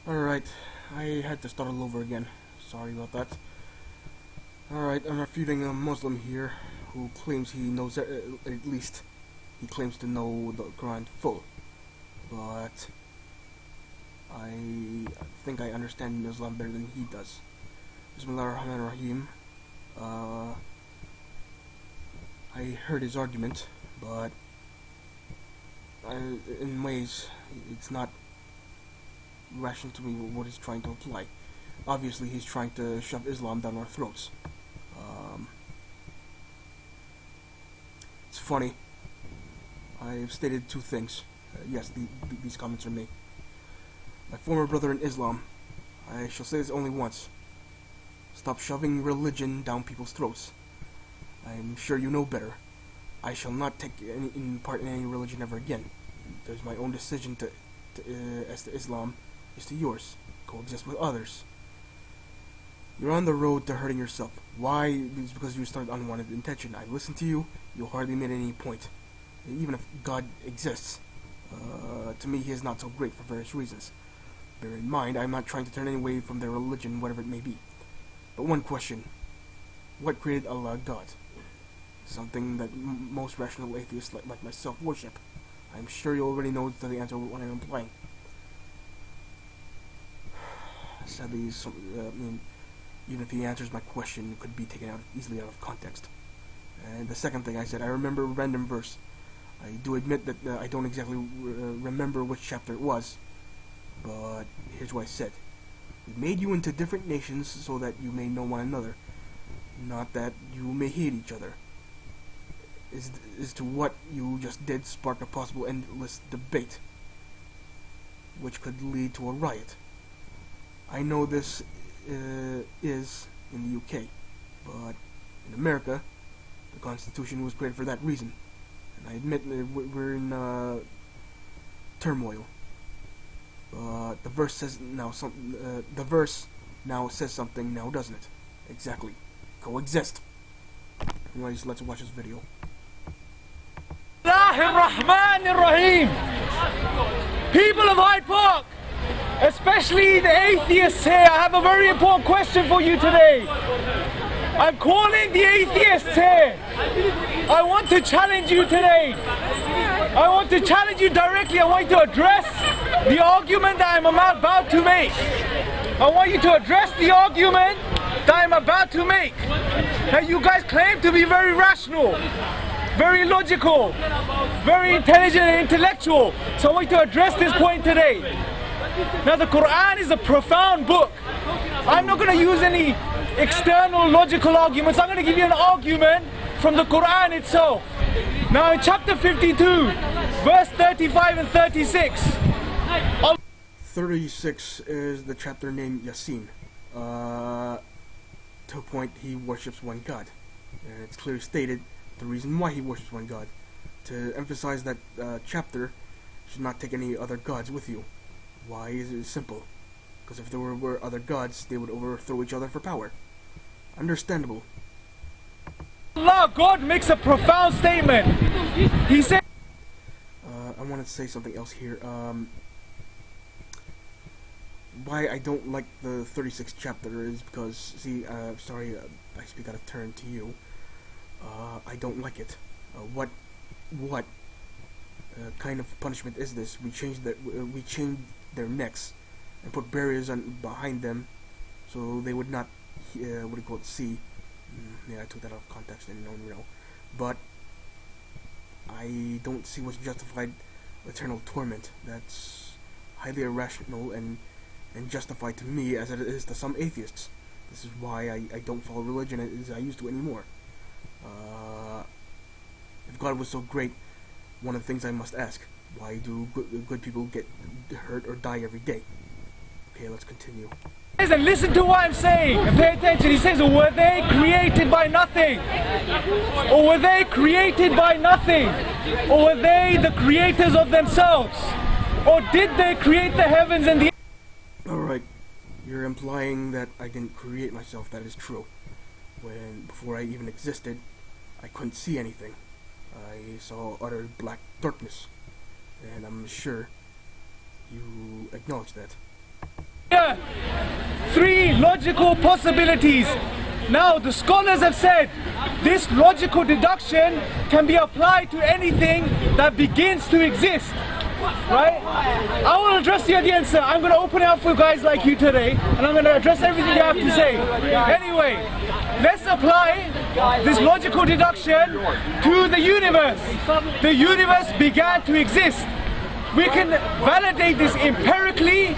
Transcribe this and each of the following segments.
Alright, I had to start all over again. Sorry about that. Alright, I'm refuting a Muslim here who claims he knows, at least he claims to know the Quran full. But I think I understand Islam better than he does. Bismillahirrahmanirrahim. I heard his argument, but in ways it's not rational to me what he's trying to apply. Obviously, he's trying to shove Islam down our throats. It's funny. I've stated two things. Yes, these comments are me. My former brother in Islam, I shall say this only once. Stop shoving religion down people's throats. I'm sure you know better. I shall not take any part in any religion ever again. There's my own decision as to Islam is to yours. Coexist with others. You're on the road to hurting yourself. Why? It's because you started unwanted intention. I listened to you. You hardly made any point. Even if God exists, to me he is not so great for various reasons. Bear in mind, I'm not trying to turn anyone away from their religion, whatever it may be. But one question. What created Allah God? Something that most rational atheists like myself worship. I'm sure you already know the answer to what I'm implying. Sadly, even if he answers my question, it could be taken easily out of context. And the second thing I said, I remember a random verse. I do admit that I don't exactly remember which chapter it was, but here's what I said. We made you into different nations so that you may know one another, not that you may hate each other. As to what you just did spark a possible endless debate, which could lead to a riot. I know this is in the UK, but in America, the Constitution was created for that reason. And I admit we're in turmoil. The verse says now the verse now says something now, doesn't it? Exactly. Coexist. Anyways, let's watch this video. Bismillahirrahmanirrahim. People of Hyde Park, especially the atheists here, I have a very important question for you today. I'm calling the atheists here. I want to challenge you today. I want to challenge you directly. I want you to address the argument that I'm about to make. I want you to address the argument that I'm about to make. Now, you guys claim to be very rational, very logical, very intelligent and intellectual. So I want you to address this point today. Now, the Quran is a profound book. I'm not going to use any external logical arguments. I'm going to give you an argument from the Quran itself. Now, in chapter 52, verse 35 and 36. 36 is the chapter named Yasin. To a point, he worships one God. And it's clearly stated the reason why he worships one God. To emphasize that chapter, you should not take any other gods with you. Why is it simple? Because if there were other gods, they would overthrow each other for power. Understandable. Allah, God makes a profound statement. He said, I want to say something else here. Why I don't like the 36th chapter is because, see, sorry, I speak out of turn to you. I don't like it. What kind of punishment is this? We changed their necks and put barriers behind them so they would not, see. Yeah, I took that out of context and no one will. But I don't see what's justified eternal torment. That's highly irrational and justified to me as it is to some atheists. This is why I don't follow religion as I used to anymore. If God was so great, one of the things I must ask, why do good people get hurt or die every day? Okay, let's continue. And listen to what I'm saying and pay attention. He says, were they created by nothing? Or were they created by nothing? Or were they the creators of themselves? Or did they create the heavens and the... Alright, you're implying that I didn't create myself. That is true. Before I even existed, I couldn't see anything. I saw utter black darkness. And I'm sure you acknowledge that. Three logical possibilities. Now, the scholars have said this logical deduction can be applied to anything that begins to exist. Right? I will address you at the end, sir. I'm going to open it up for guys like you today, and I'm going to address everything you have to say. Anyway, let's apply this logical deduction to the universe. The universe began to exist. We can validate this empirically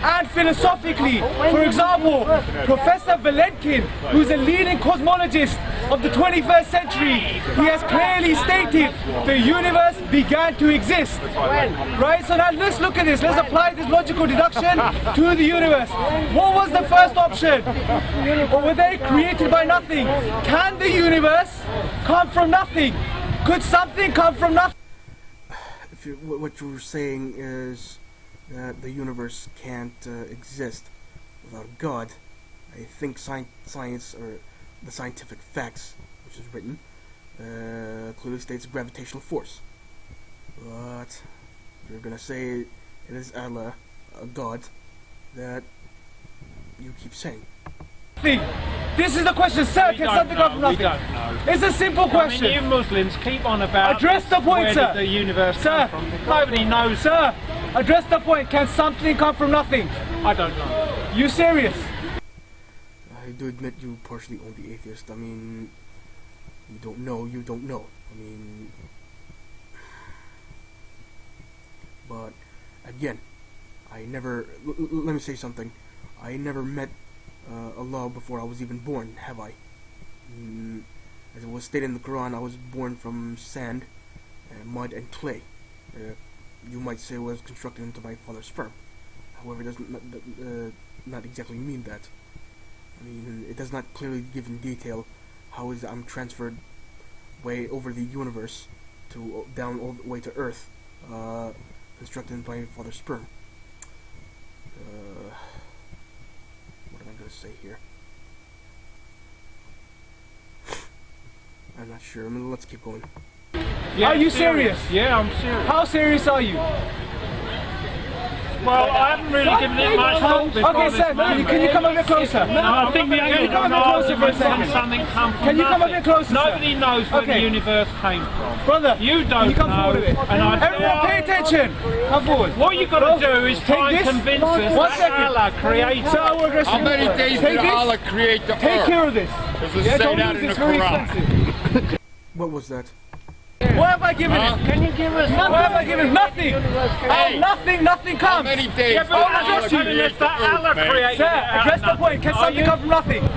and philosophically. For example, Professor Valentin, who's a leading cosmologist of the 21st century, he has clearly stated the universe began to exist. Right? So now let's look at this. Let's apply this logical deduction to the universe. What was the first option? Or were they created by nothing? Can the universe come from nothing? Could something come from nothing? What you're saying is that the universe can't exist without God. I think science, or the scientific facts, which is written, clearly states gravitational force. But you're gonna say it is Allah, a God, that you keep saying. This is the question, sir. Can something come from nothing? We don't know. It's a simple question. I mean, you Muslims keep on about address the point, where sir. did the universe Sir, come from. Nobody knows. Sir, address the point. Can something come from nothing? I don't know. You serious? I do admit you partially own the atheist. I mean, you don't know. I mean, but again, I never. Let me say something. I never met Allah before I was even born, have I? As it was stated in the Quran, I was born from sand, mud, and clay. You might say I was constructed into my father's sperm. However, it does not exactly mean that. I mean, it does not clearly give in detail how is I'm transferred way over the universe to down all the way to Earth, constructed into my father's sperm. What am I going to say here? I'm not sure. I mean, let's keep going. Yeah, are you serious? Yeah, I'm serious. How serious are you? Well, I haven't really given it much thought before. Okay, sir, can you come a bit closer? No, I think the only something come from Can you come a bit closer, Nobody sir? knows where the universe came from. Brother, you don't you come know. forward a bit. Everyone pay attention. Come forward. What you've got to do is try and convince us that Allah created. Sir, I will address you. How many days did Allah create the earth? Take care of this. Does it say that in the Quran? What was that? What have I given it? Can you give us What have I given it? Nothing. Hey, nothing comes. How many days Yeah, did but Allah telling create us the that Allah earth, man? created Sir, it. address the point. Can something come from nothing?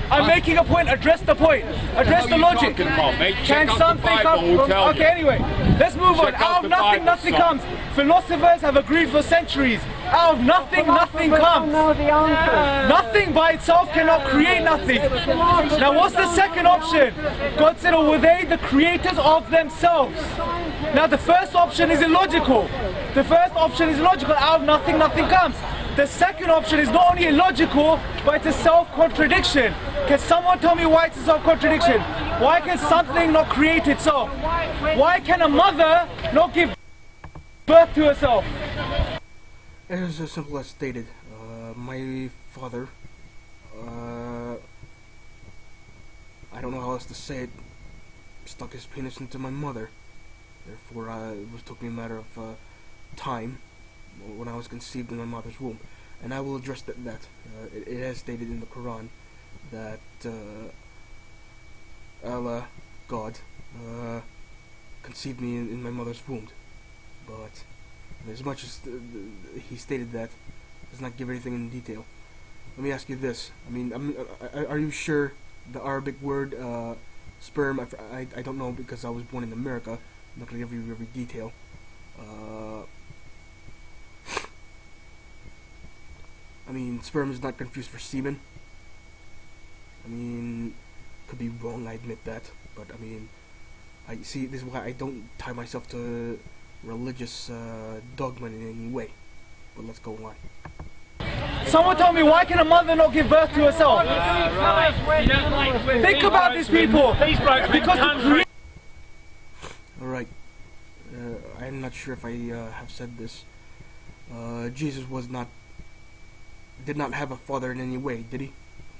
I'm making a point. Address the point. Address the What logic. are you talking about, mate? Can Check out something the come Bible, we'll from... tell Okay, you. anyway. Let's move on. Check out Out of the nothing, Bible, nothing son. comes. Philosophers have agreed for centuries. Out of nothing, nothing comes. Nothing by itself cannot create nothing. Now, what's the second option? God said, or were they the creators of themselves? Now, the first option is illogical. The first option is illogical. Out of nothing, nothing comes. The second option is not only illogical, but it's a self-contradiction. Can someone tell me why it's a self-contradiction? Why can something not create itself? Why can a mother not give birth to herself? It is as simple as stated. My father, I don't know how else to say it, stuck his penis into my mother. Therefore, it took me a matter of time when I was conceived in my mother's womb. And I will address that. It has stated in the Quran that Allah, God, conceived me in my mother's womb. But as much as he stated that, does not give anything in detail. Let me ask you this. I mean, are you sure the Arabic word sperm, I don't know because I was born in America. I'm not going to give you every detail. I mean, sperm is not confused for semen. I mean, could be wrong, I admit that. But I mean, I see, this is why I don't tie myself to religious dogma in any way. But let's go on. Someone tell me, why can a mother not give birth to herself? Think about these people. Because Alright. I'm not sure if I have said this. Jesus was not did not have a father in any way, did he?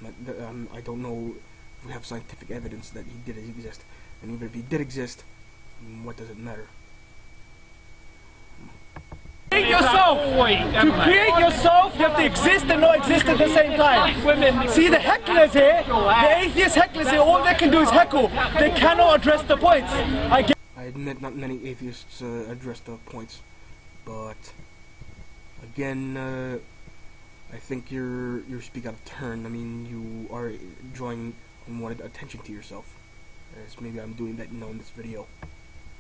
I don't know if we have scientific evidence that he did exist. And even if he did exist, what does it matter? Create yourself. To create yourself, you have to exist and not exist at the same time. See the hecklers here, the atheist hecklers here, all they can do is heckle. They cannot address the points. I admit not many atheists address the points, but again, I think you're speak out of turn. I mean, you are drawing unwanted attention to yourself, as maybe I'm doing that now in this video.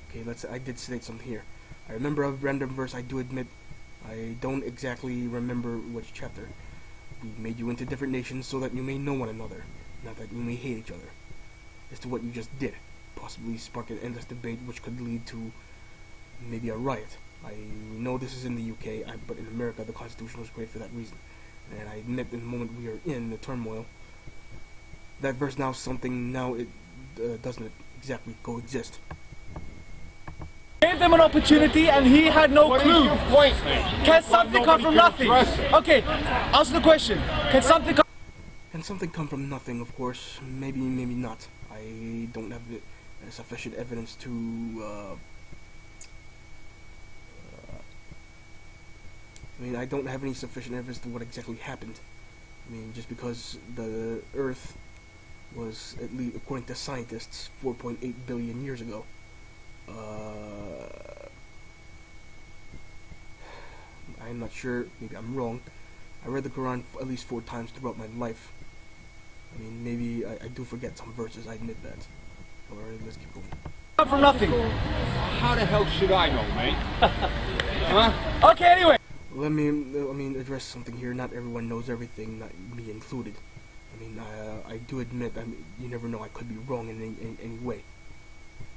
Okay, I did state something here. I remember a random verse. I do admit I don't exactly remember which chapter. We made you into different nations so that you may know one another, not that you may hate each other. As to what you just did, possibly spark an endless debate which could lead to maybe a riot. I know this is in the UK, but in America the Constitution was great for that reason. And I admit in the moment we are in the turmoil, that verse now something now it doesn't exactly coexist. Gave them an opportunity and he had no clue. Can something come from nothing? Okay, answer the question. Can something come from nothing? Of course, maybe not. I don't have sufficient evidence to I mean, I don't have any sufficient evidence to what exactly happened. I mean, just because the Earth was, at least according to scientists, 4.8 billion years ago. I'm not sure, maybe I'm wrong. I read the Quran at least 4 times throughout my life. I mean, maybe I do forget some verses, I admit that. Alright, let's keep going. From nothing. How the hell should I know, mate? Huh? Okay, anyway. Let me address something here. Not everyone knows everything, not me included. I mean, I do admit, you never know, I could be wrong in any way.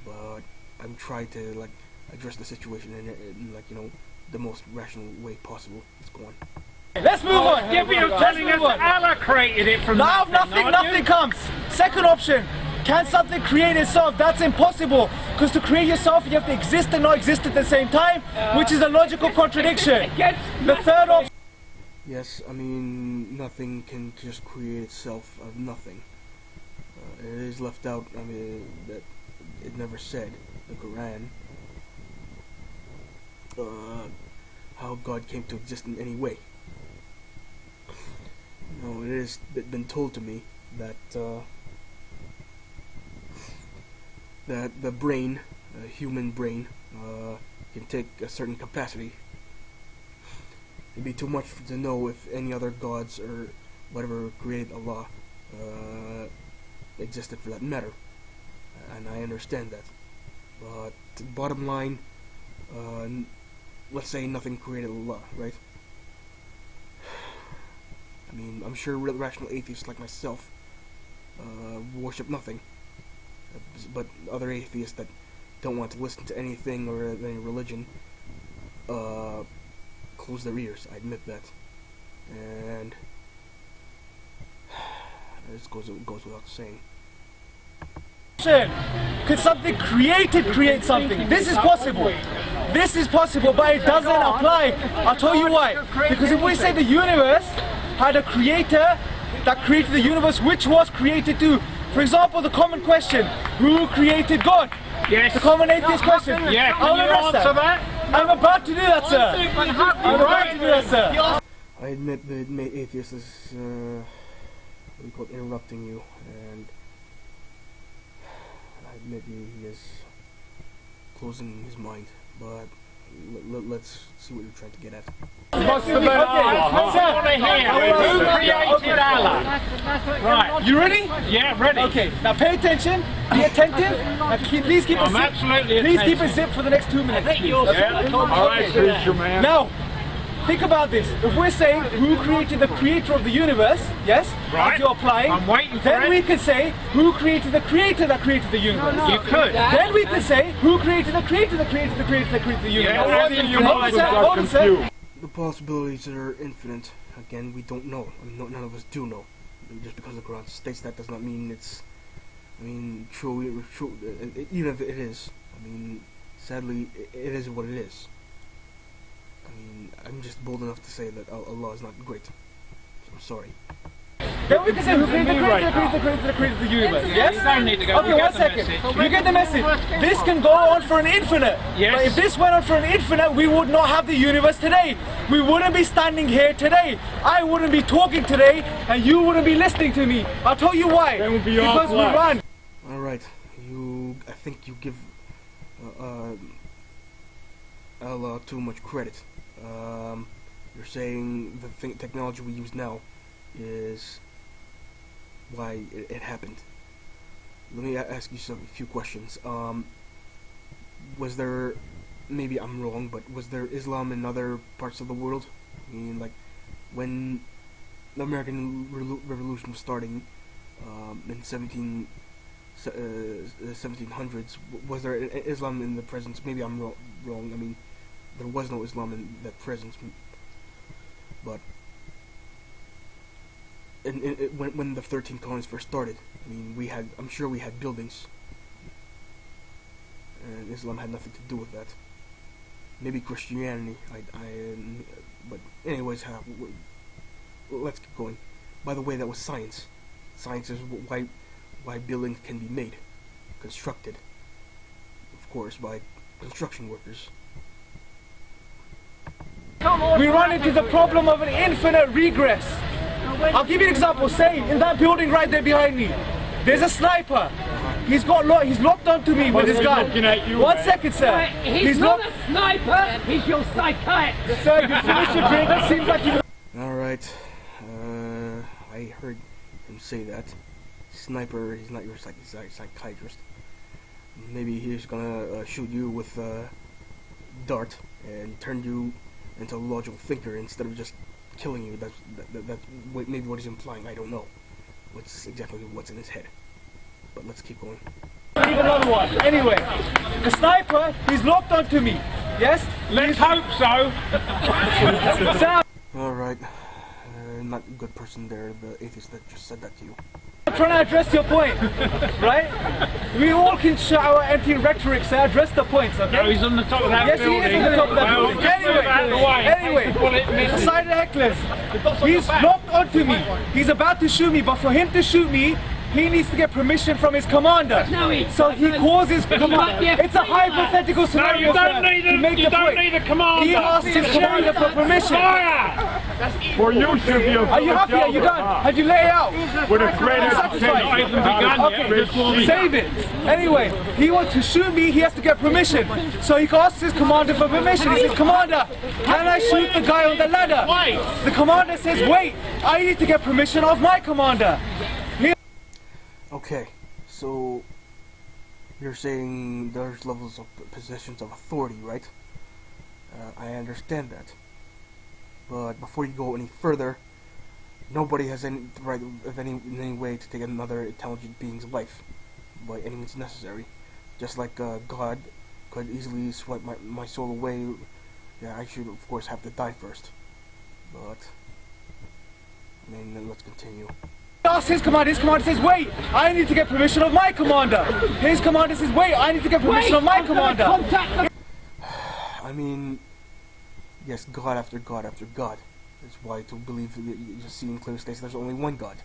But I'm trying to, like, address the situation in like, you know, the most rational way possible. Let's go on. Let's move on. Yeah, but you're telling us Allah created it from now nothing. Nothing comes. Second option. Can something create itself? That's impossible. Because to create yourself, you have to exist and not exist at the same time, which is a logical contradiction. The third option. Yes, I mean, nothing can just create itself out of nothing. It is left out, I mean, that it never said, the Quran, how God came to exist in any way. No, it has been told to me that, that the brain, the human brain, can take a certain capacity. It'd be too much to know if any other gods or whatever created Allah existed for that matter, and I understand that. But bottom line, let's say nothing created Allah, right? I mean, I'm sure rational atheists like myself worship nothing, but other atheists that don't want to listen to anything or any religion close their ears. I admit that, and this goes without saying. Could something created create something? This is possible. This is possible, but it doesn't apply. I'll tell you why. Because if we say the universe had a creator that created the universe, which was created too. For example, the common question, who created God? Yes. The common atheist question. Yeah, can you answer that? I'm about to do that, sir. I'm about to do that, sir. I admit that atheist is, what do you call it, interrupting you, and I admit he is closing his mind, but let's see what you're trying to get at. Must have been Allah. Who created Allah? Right. You ready? Yeah, ready. Okay, now pay attention, be attentive, and please keep it I'm zip. absolutely Please keep attentive. it zip for the next 2 minutes. Please. Yeah. All right, crucial man. Now, think about this. If we're saying who created the creator of the universe, yes, Right. as you're applying, I'm waiting for then it. we could say who created the creator that created the universe. You could. Then we could say who created the creator that created the creator that created the universe. Yeah, and you Hold on, sir. Hold on, sir. The possibilities are infinite. Again, we don't know. I mean, none of us do know. Just because the Quran states that does not mean it's, I mean, true. Even if it is, I mean, sadly, it is what it is. I mean, I'm just bold enough to say that Allah is not great. I'm sorry. Then we can say who created the universe. Yes? You don't need to go. Okay, one second. You get the message. This can go on for an infinite. Yes. But if this went on for an infinite, we would not have the universe today. We wouldn't be standing here today. I wouldn't be talking today, and you wouldn't be listening to me. I'll tell you why. Because we run. All right, I think you give Allah too much credit. You're saying the technology we use now is why it happened. Let me ask you a few questions. Was there, maybe I'm wrong, but was there Islam in other parts of the world? I mean, like, when the American Revolution was starting in 1700s, was there Islam in the presence? Maybe I'm wrong. I mean, there was no Islam in that presence, but when the 13 colonies first started, I mean, I'm sure we had buildings, and Islam had nothing to do with that. Maybe Christianity, but anyways, let's keep going. By the way, that was science. Science is why buildings can be made, constructed, of course, by construction workers. We run into the problem of an infinite regress. I'll give you an example. Say, in that building right there behind me, there's a sniper. He's locked onto me with his gun. One second, sir. He's not a sniper, he's your psychiatrist. Sir, you finish your drink. It seems like you... Alright, I heard him say that. Sniper, he's not your psychiatrist. Maybe he's gonna shoot you with a dart and turn you into a logical thinker instead of just killing you. That's maybe what he's implying. I don't know what's in his head. But let's keep going. Leave another one. Anyway, the sniper, he's locked onto me. Yes? Let's hope so. Alright. Not a good person there, the atheist that just said that to you. I'm trying to address your point, right? We all can shout our empty rhetoric, so address the points, okay? No, he's on the top of that building. Yes, he is on the top of that building. Anyway, the side of hecklers. He's locked onto me. He's about to shoot me, but for him to shoot me, he needs to get permission from his commander. So he calls his commander. It's a hypothetical scenario, no, to make the point. need a commander. He asks his commander for permission. Fire! For you should be a Are you happy? Are you done? Have you laid out? with a greater Okay, save it. Anyway, he wants to shoot me, he has to get permission. So he asks his commander for permission. He says, Commander, can I shoot the guy on the ladder? The commander says, wait, I need to get permission of my commander. Okay, so you're saying there's levels of positions of authority, right? I understand that. But before you go any further, nobody has any right of in any way to take another intelligent being's life by any means necessary. Just like God could easily swipe my soul away, yeah, I should of course have to die first. But I mean, then let's continue. Asks his commander says, wait, I need to get permission of my commander. His commander says, wait, I need to get permission of my commander. I mean, yes, God after God after God. That's why to believe that you just see in clear states there's only one God.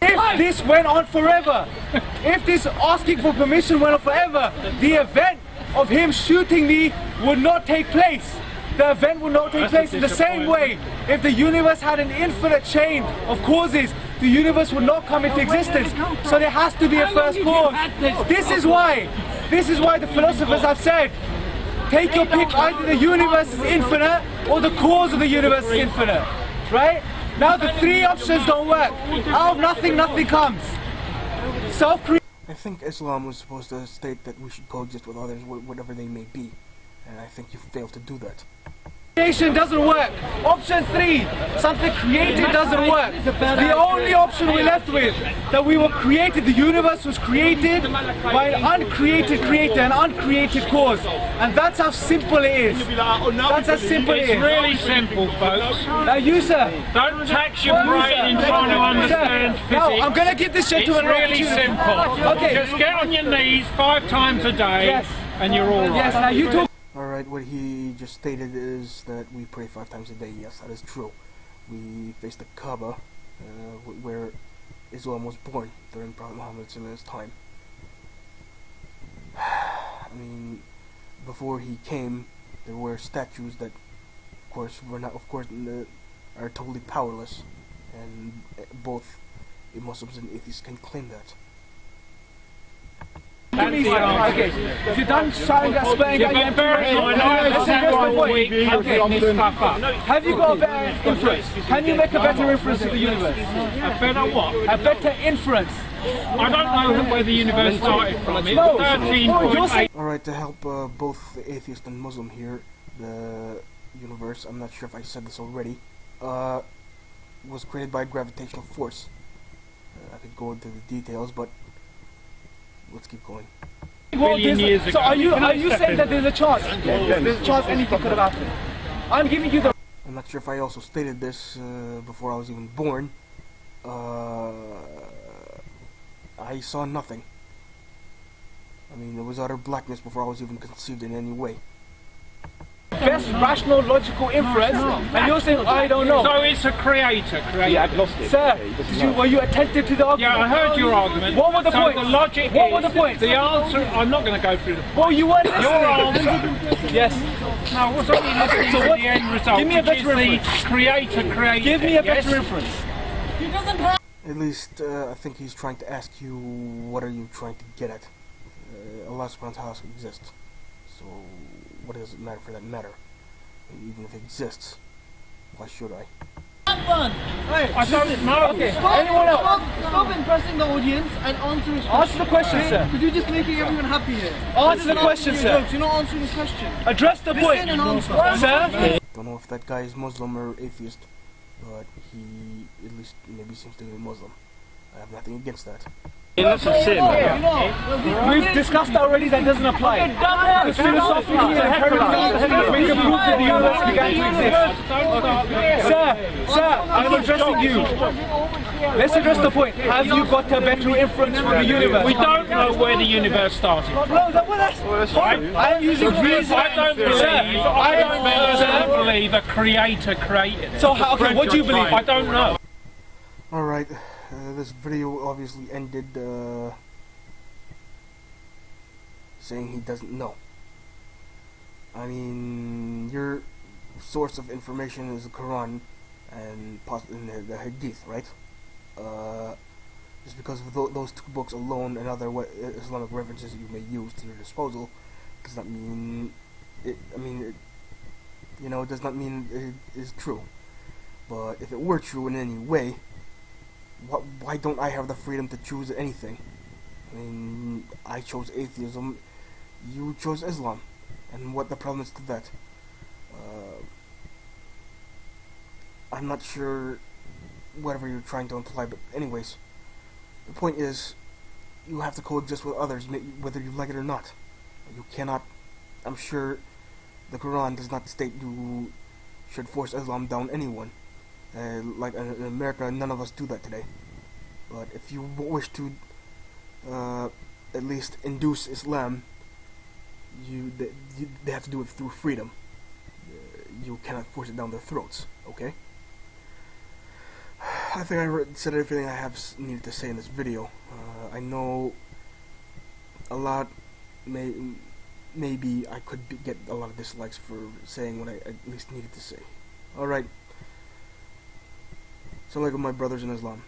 If this went on forever, if this asking for permission went on forever, the event of him shooting me would not take place. The event would not take place in the same way. If the universe had an infinite chain of causes, the universe would not come into existence. So there has to be a first cause. This is why the philosophers have said, take your pick, either the universe is infinite or the cause of the universe is infinite. Right? Now the three options don't work. Out of nothing, nothing comes. Self-creation. I think Islam was supposed to state that we should coexist with others, whatever they may be. And I think you failed to do that. Creation doesn't work. Option 3, something created doesn't work. The only option we're left with, that we were created, the universe was created by an uncreated creator, an uncreated cause. And that's how simple it is. That's how simple it is. It's really simple, folks. Now you, sir. Don't tax your brain in trying to understand physics. No, I'm going to give this gentleman an opportunity. It's really simple. Okay. Just get on your knees 5 times a day, and you're all right. Yes, now you talk. Alright, what he just stated is that we pray 5 times a day. Yes, that is true. we face the Kaaba, where Islam was born during Prophet Muhammad's time. I mean, before he came, there were statues that, are totally powerless, and both Muslims and atheists can claim that. Okay, if you're done shouting at Spain, have you got a better inference? Can you make a better inference of the universe? A better what? A better inference. I don't know where the universe started from. It's 13.8. Alright, to help both the atheist and Muslim here, the universe, I'm not sure if I said this already, was created by a gravitational force. I could go into the details, but let's keep going. So are you saying that there's a chance? There's a chance anything could have happened. I'm giving you the... I'm not sure if I also stated this before I was even born. I saw nothing. I mean, it was utter blackness before I was even conceived in any way. Best rational logical inference, and you're saying I don't know. So it's a creator. Sir, were you attentive to the argument? Yeah, I heard your argument. What were the points? The logic what were the points? The answer, I'm not going to go through the points. Well, you weren't listening. Your answer. Yes. No, I was only listening to the end result, give me a better inference. The creator created. Give me a better inference. At least, I think he's trying to ask you, what are you trying to get at? Allah subhanahu wa ta'ala exists. So, what does it matter for that matter? Even if it exists, why should I? I don't know. Okay, anyone else? Stop impressing the audience and answer his question. Answer the question, sir. Because you're just making everyone happy here. Answer the question, sir. You're not answering his question. Address the point. Listen and answer. Sir? Don't know if that guy is Muslim or atheist, but he at least maybe seems to be Muslim. I have nothing against that. That's a sin. We've discussed already that doesn't apply. Because philosophically and empirically, we can prove that the universe began to exist. Sir, I'm addressing you. Let's address the point. Have you got a better inference from the universe? We don't know where the universe started. I'm using reason. I don't believe a creator created it. So, okay, what do you believe? I don't know. Alright, this video obviously ended saying he doesn't know. I mean, your source of information is the Quran and the Hadith, right? Just because of those two books alone and other Islamic references you may use to your disposal does not mean it. It does not mean it is true. But if it were true in any way, why don't I have the freedom to choose anything? I mean, I chose atheism, you chose Islam, and what the problem is to that? I'm not sure whatever you're trying to imply, but anyways, the point is, you have to coexist with others, whether you like it or not. You cannot, I'm sure the Quran does not state you should force Islam down anyone. Like in America, none of us do that today. But if you wish to at least induce Islam, they have to do it through freedom. You cannot force it down their throats, okay? I think I said everything I needed to say in this video. I know a lot, maybe I could get a lot of dislikes for saying what I at least needed to say. Alright. Assalamu alaikum, my brothers in Islam.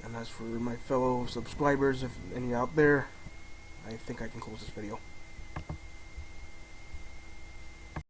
And as for my fellow subscribers, if any out there, I think I can close this video.